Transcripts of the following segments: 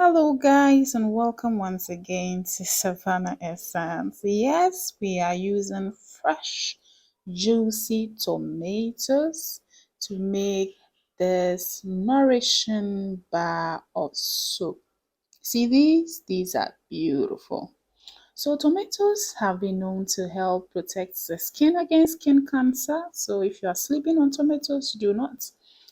Hello, guys, and welcome once again to Savannah Essence. Yes, we are using fresh, juicy tomatoes to make this nourishing bar of soup. See these? These are beautiful. So tomatoes have been known to help protect the skin against skin cancer. So if you are sleeping on tomatoes, do not.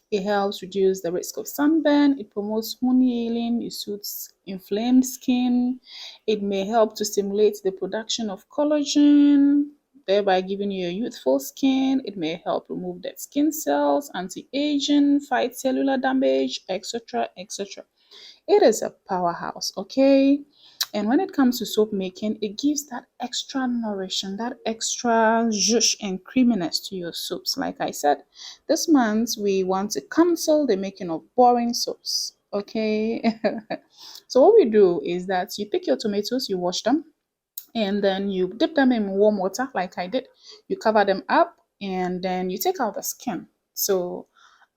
It helps reduce the risk of sunburn. It promotes wound healing. It soothes inflamed skin. It may help to stimulate the production of collagen, thereby giving you a youthful skin. It may help remove dead skin cells, anti-aging, fight cellular damage, etc., etc. It is a powerhouse, okay? And when it comes to soap making, it gives that extra nourishing, that extra zhuzh and creaminess to your soups. Like I said, this month we want to cancel the making of boring soups, okay? So what we do is that you pick your tomatoes, you wash them, and then you dip them in warm water like I did. You cover them up and then you take out the skin. So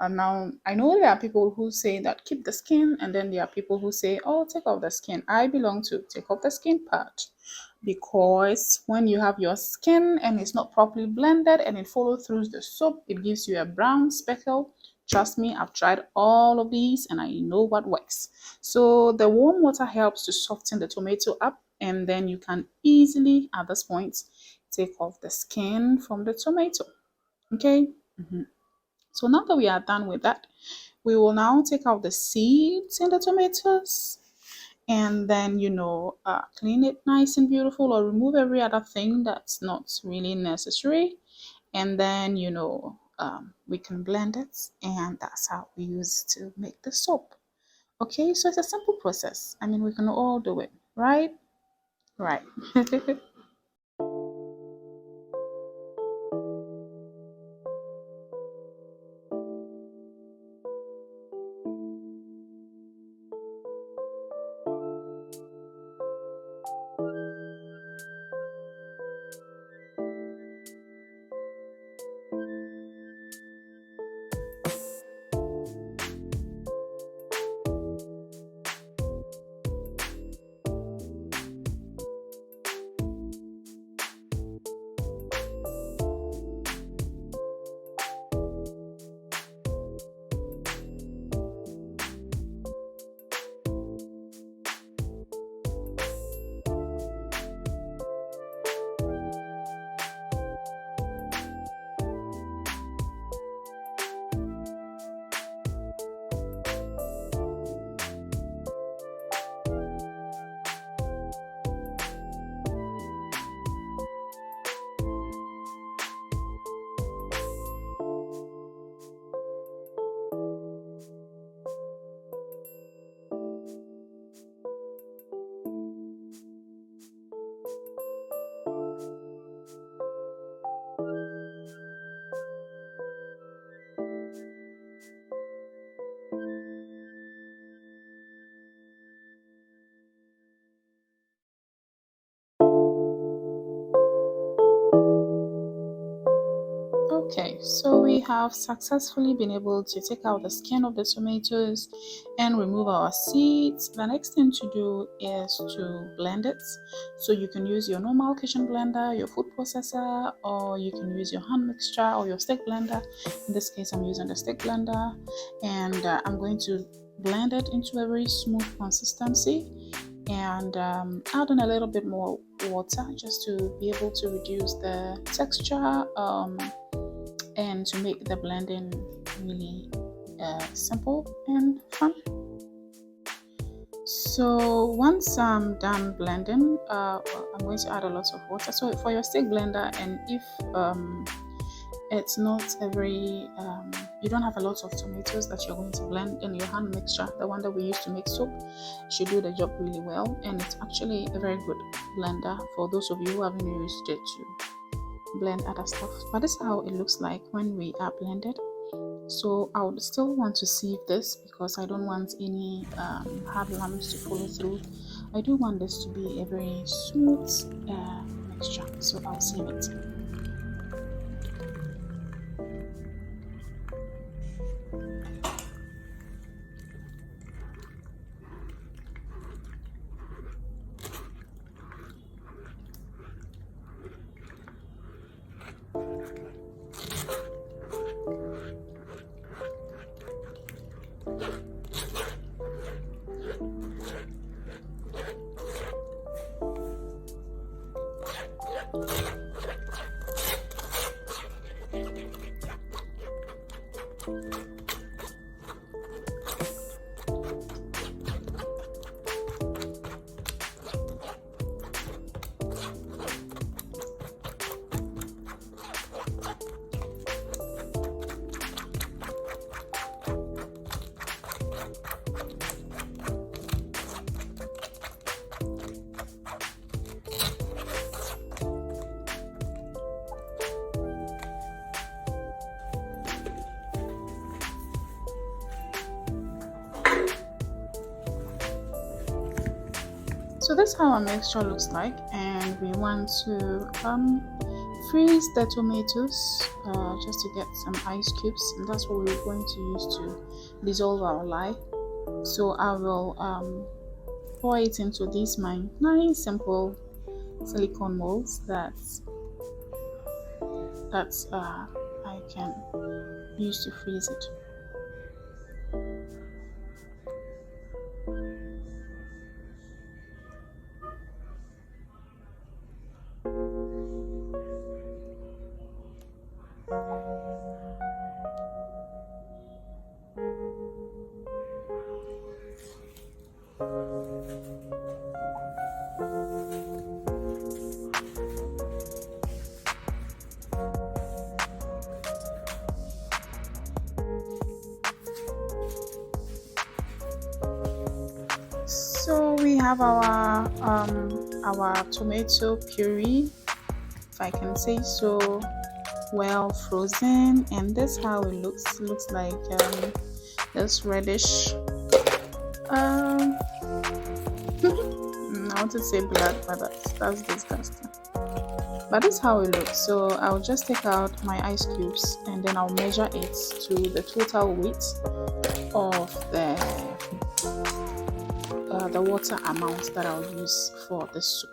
now I know there are people who say that keep the skin, and then there are people who say, oh, take off the skin. I belong to take off the skin part, because when you have your skin and it's not properly blended and it follows through the soap, it gives you a brown speckle. Trust me, I've tried all of these and I know what works. So the warm water helps to soften the tomato up, and then you can easily at this point take off the skin from the tomato. Okay. So now that we are done with that, we will now take out the seeds in the tomatoes, and then clean it nice and beautiful, or remove every other thing that's not really necessary, and then we can blend it, and that's how we use to make the soap. Okay, so it's a simple process. I mean, we can all do it, right? Right. Okay, so we have successfully been able to take out the skin of the tomatoes and remove our seeds. The next thing to do is to blend it. So you can use your normal kitchen blender, your food processor, or you can use your hand mixture or your stick blender. In this case, I'm using the stick blender, and I'm going to blend it into a very smooth consistency, and add in a little bit more water just to be able to reduce the texture, and to make the blending really simple and fun. So once I'm done blending, I'm going to add a lot of water. So for your stick blender, and if it's not a very you don't have a lot of tomatoes that you're going to blend in your hand mixture, the one that we use to make soap should do the job really well, and it's actually a very good blender for those of you who haven't used it to blend other stuff. But this is how it looks like when we are blended. So I would still want to sieve this because I don't want any hard lumps to follow through. I do want this to be a very smooth mixture, so I'll sieve it. So that's how our mixture looks like, and we want to freeze the tomatoes just to get some ice cubes, and that's what we're going to use to dissolve our lye. So I will pour it into these my nice simple silicone molds that I can use to freeze it. So we have our tomato puree, if I can say so, well frozen, and this how it looks like this reddish I want to say black, but that's disgusting, but this is how it looks. So I'll just take out my ice cubes and then I'll measure it to the total weight of the water amount that I'll use for the soup.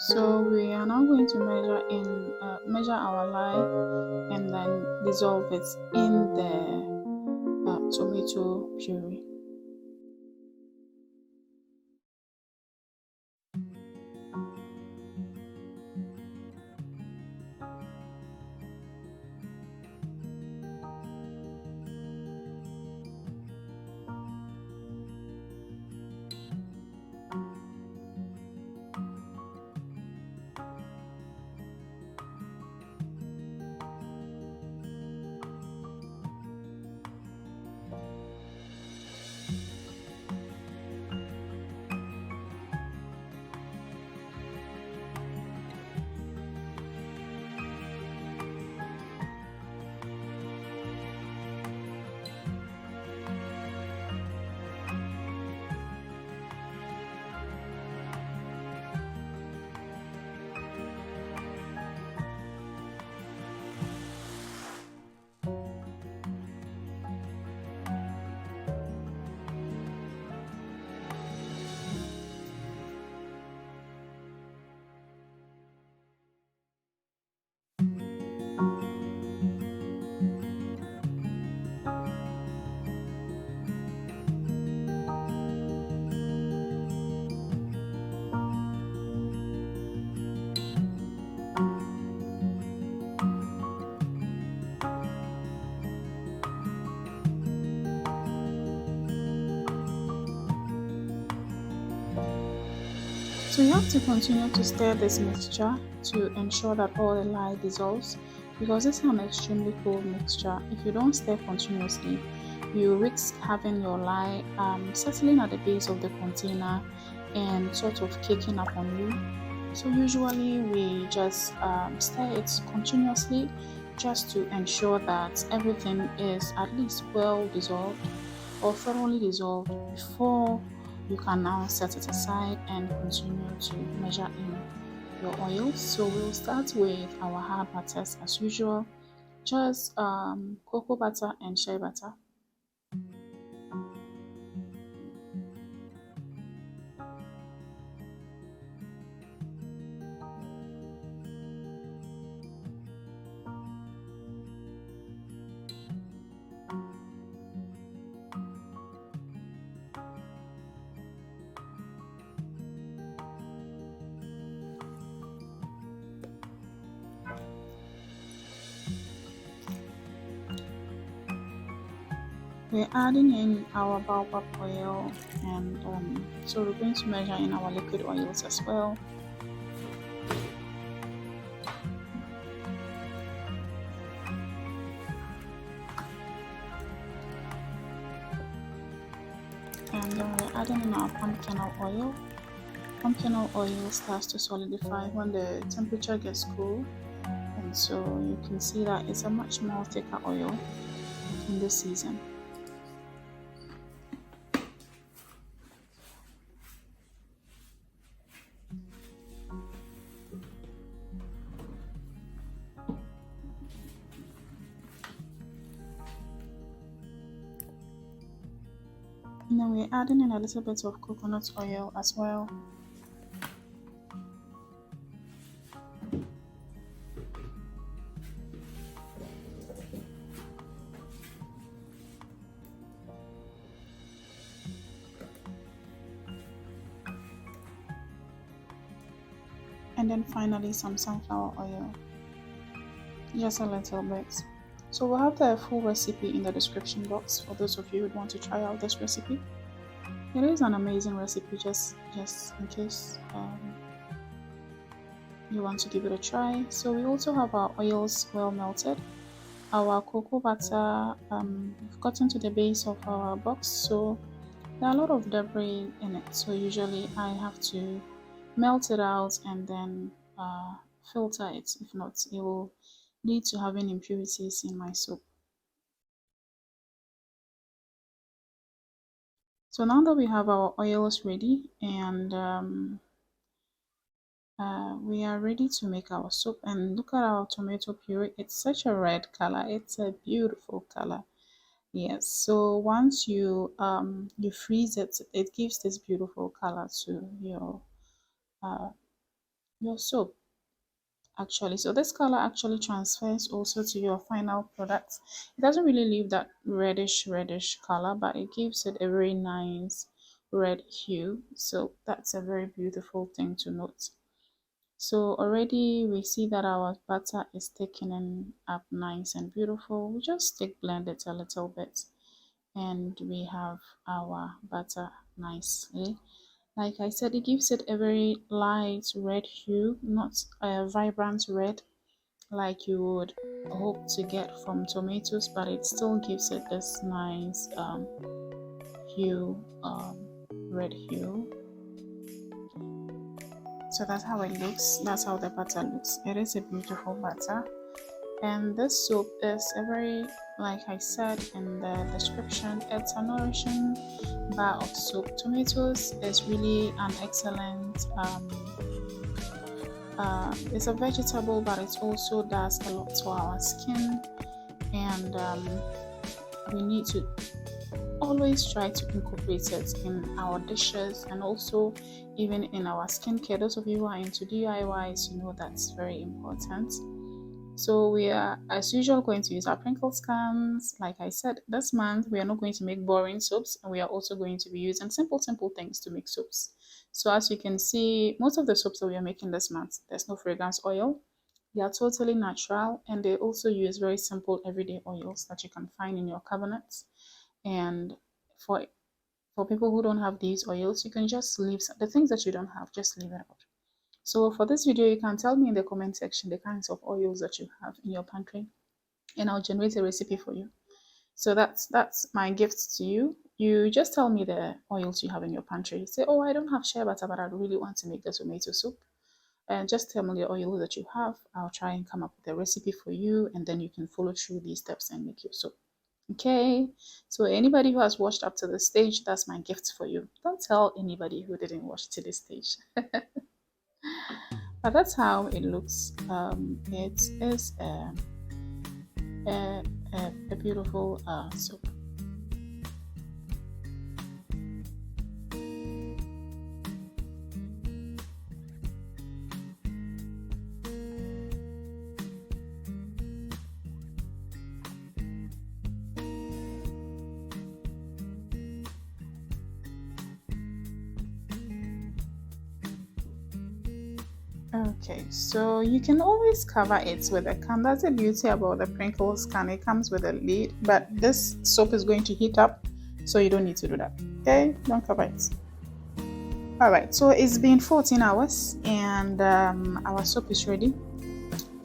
So we are now going to measure our lye and then dissolve it in the tomato puree. So you have to continue to stir this mixture to ensure that all the lye dissolves, because this is an extremely cold mixture. If you don't stir continuously, you risk having your lye settling at the base of the container and sort of caking up on you. So usually we just stir it continuously just to ensure that everything is at least well dissolved or thoroughly dissolved before you can now set it aside and continue to measure in your oils. So we'll start with our hard butters as usual, just cocoa butter and shea butter. We're adding in our baobab oil, and so we're going to measure in our liquid oils as well. And then we're adding in our pumpkin oil. Pumpkin oil starts to solidify when the temperature gets cool, and so you can see that it's a much more thicker oil in this season. And then we're adding in a little bit of coconut oil as well. And then finally some sunflower oil, just a little bit. So we'll have the full recipe in the description box for those of you who want to try out this recipe. It is an amazing recipe, just in case you want to give it a try. So we also have our oils well melted. Our cocoa butter, we've gotten to the base of our box, so there are a lot of debris in it. So usually I have to melt it out and then filter it. If not, it will lead to having impurities in my soup. So now that we have our oils ready, and we are ready to make our soup, and look at our tomato puree. It's such a red color. It's a beautiful color. Yes. So once you freeze it, it gives this beautiful color to uh, your soup actually. So this color actually transfers also to your final product. It doesn't really leave that reddish color, but it gives it a very nice red hue. So that's a very beautiful thing to note. So already we see that our butter is thickening up nice and beautiful. We just stick blend it a little bit, and we have our butter nicely. Like I said, it gives it a very light red hue, not a vibrant red like you would hope to get from tomatoes, but it still gives it this nice hue, red hue. So that's how it looks. That's how the butter looks. It is a beautiful butter. And this soup is a very, like I said in the description, it's a nourishing bar of soup. Tomatoes is really an excellent it's a vegetable, but it also does a lot to our skin, and we need to always try to incorporate it in our dishes and also even in our skincare. Those of you who are into DIYs, you know that's very important. So we are, as usual, going to use our Pringles cans. Like I said, this month we are not going to make boring soups, and we are also going to be using simple things to make soups. So as you can see, most of the soaps that we are making this month, there's no fragrance oil. They are totally natural, and they also use very simple everyday oils that you can find in your cabinets. And for people who don't have these oils, you can just leave the things that you don't have, just leave it out. So for this video, you can tell me in the comment section the kinds of oils that you have in your pantry, and I'll generate a recipe for you. So that's my gift to you. You just tell me the oils you have in your pantry. Say, oh, I don't have shea butter, but I really want to make the tomato soup. And just tell me the oil that you have. I'll try and come up with a recipe for you, and then you can follow through these steps and make your soap. Okay, so anybody who has watched up to this stage, that's my gift for you. Don't tell anybody who didn't watch to this stage. But that's how it looks. It is a, a beautiful soap. Okay, so you can always cover it with a can. That's the beauty about the Pringles can. It comes with a lid, but this soap is going to heat up, so you don't need to do that. Okay, don't cover it. All right, so it's been 14 hours and our soap is ready.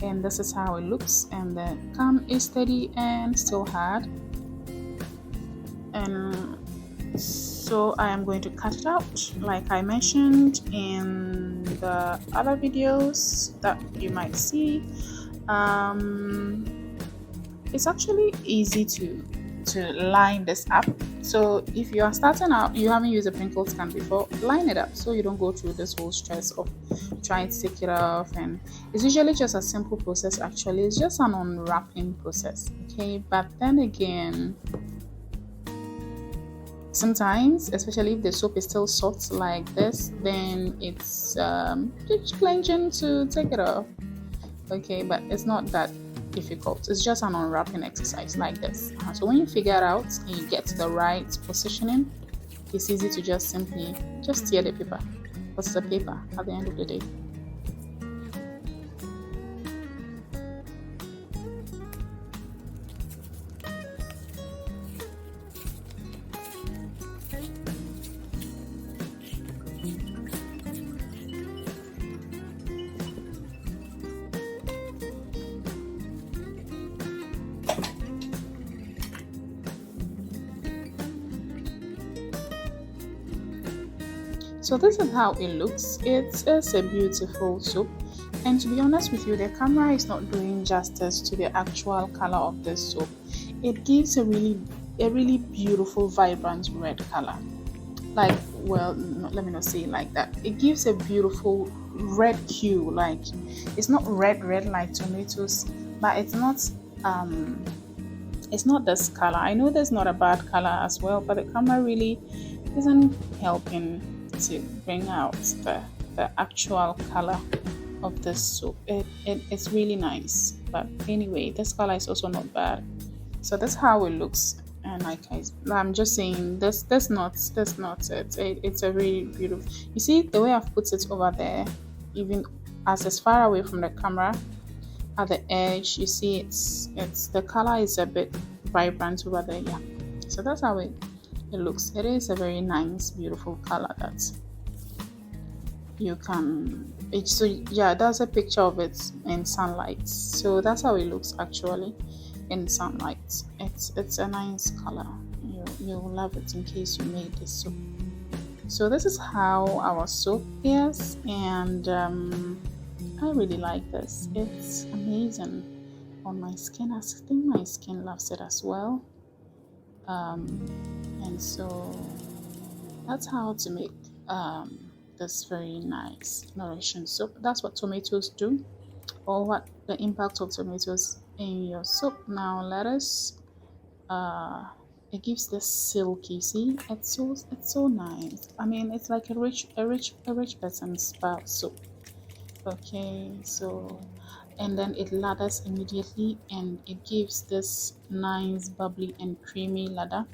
And this is how it looks, and the can is steady and still hard. And so I am going to cut it out like I mentioned in the other videos that you might see. It's actually easy to line this up. So if you are starting out, you haven't used a Pringles can before, line it up so you don't go through this whole stress of trying to take it off. And it's usually just a simple process. Actually, it's just an unwrapping process. Okay, but then again, sometimes, especially if the soap is still soft like this, then it's just challenging to take it off. Okay, but it's not that difficult. It's just an unwrapping exercise like this. So when you figure it out and you get to the right positioning, it's easy to just simply just tear the paper. What's the paper at the end of the day? So this is how it looks. It is a beautiful soap, and to be honest with you, the camera is not doing justice to the actual color of this soap. It gives a really beautiful vibrant red color. Like, well, no, let me not say it like that. It gives a beautiful red hue. Like, it's not red like tomatoes, but it's not this color. I know there's not a bad color as well, but the camera really isn't helping to bring out the actual color of this soap. It's really nice, but anyway, this color is also not bad. So that's how it looks. And like I'm just saying, that's not it. It's a really beautiful. You see the way I've put it over there, even as it's far away from the camera, at the edge, you see it's the color is a bit vibrant over there. Yeah, so that's how it looks. It is a very nice, beautiful color that you can. So yeah, that's a picture of it in sunlight. So that's how it looks actually in sunlight. It's a nice color. You'll love it in case you made this soap. So this is how our soap is, and I really like this. It's amazing on my skin. I think my skin loves it as well. And so that's how to make this very nice nourishing soap. That's what tomatoes do, or what the impact of tomatoes in your soup. Now lettuce, it gives this silky. See, it's so nice. I mean, it's like a rich person's soup. Okay, so and then it lathers immediately, and it gives this nice bubbly and creamy lather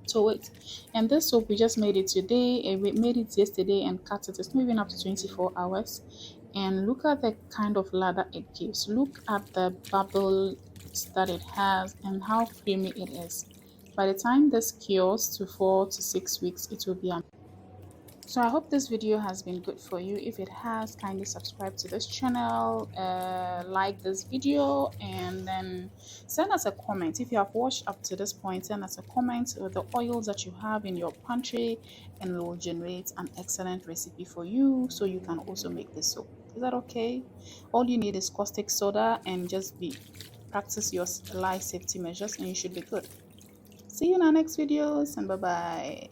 to it. And this soap, we just made it today, and we made it yesterday and cut it. It's not even up to 24 hours. And look at the kind of lather it gives. Look at the bubbles that it has and how creamy it is. By the time this cures to 4 to 6 weeks, it will be So I hope this video has been good for you. If it has, kindly subscribe to this channel, like this video, and then send us a comment. If you have watched up to this point, send us a comment with the oils that you have in your pantry, and we will generate an excellent recipe for you so you can also make this soap. Is that okay? All you need is caustic soda and just practice your life safety measures and you should be good. See you in our next videos, and bye bye.